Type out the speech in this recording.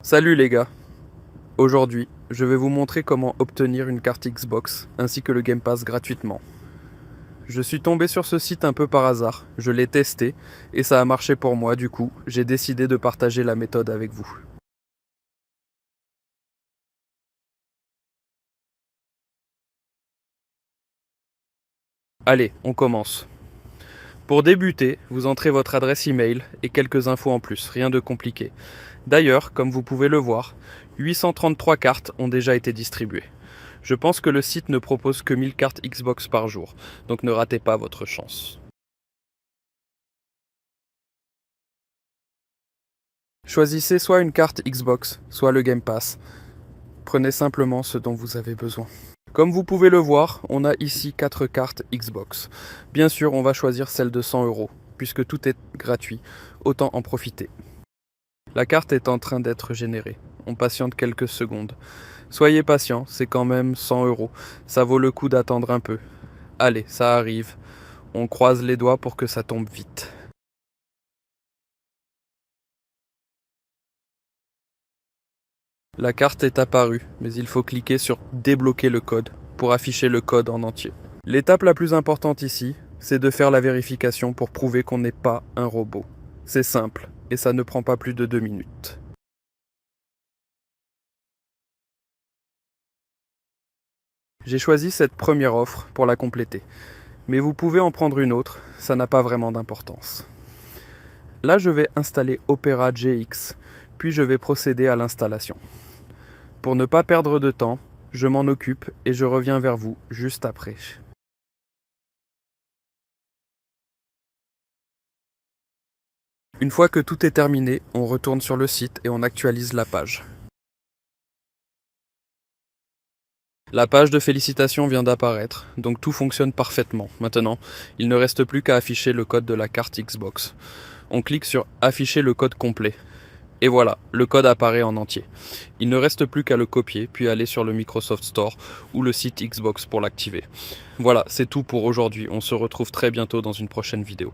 Salut les gars, aujourd'hui je vais vous montrer comment obtenir une carte Xbox ainsi que le Game Pass gratuitement. Je suis tombé sur ce site un peu par hasard, je l'ai testé et ça a marché pour moi, du coup j'ai décidé de partager la méthode avec vous. Allez, on commence. Pour débuter, vous entrez votre adresse email et quelques infos en plus, rien de compliqué. D'ailleurs, comme vous pouvez le voir, 833 cartes ont déjà été distribuées. Je pense que le site ne propose que 1000 cartes Xbox par jour, donc ne ratez pas votre chance. Choisissez soit une carte Xbox, soit le Game Pass. Prenez simplement ce dont vous avez besoin. Comme vous pouvez le voir, on a ici 4 cartes Xbox. Bien sûr, on va choisir celle de 100 €, puisque tout est gratuit, autant en profiter. La carte est en train d'être générée. On patiente quelques secondes. Soyez patient, c'est quand même 100 €. Ça vaut le coup d'attendre un peu. Allez, ça arrive. On croise les doigts pour que ça tombe vite. La carte est apparue, mais il faut cliquer sur débloquer le code pour afficher le code en entier. L'étape la plus importante ici, c'est de faire la vérification pour prouver qu'on n'est pas un robot. C'est simple, et ça ne prend pas plus de 2 minutes. J'ai choisi cette première offre pour la compléter, mais vous pouvez en prendre une autre, ça n'a pas vraiment d'importance. Là, je vais installer Opera GX, puis je vais procéder à l'installation. Pour ne pas perdre de temps, je m'en occupe et je reviens vers vous juste après. Une fois que tout est terminé, on retourne sur le site et on actualise la page. La page de félicitations vient d'apparaître, donc tout fonctionne parfaitement. Maintenant, il ne reste plus qu'à afficher le code de la carte Xbox. On clique sur afficher le code complet. Et voilà, le code apparaît en entier. Il ne reste plus qu'à le copier, puis aller sur le Microsoft Store ou le site Xbox pour l'activer. Voilà, c'est tout pour aujourd'hui. On se retrouve très bientôt dans une prochaine vidéo.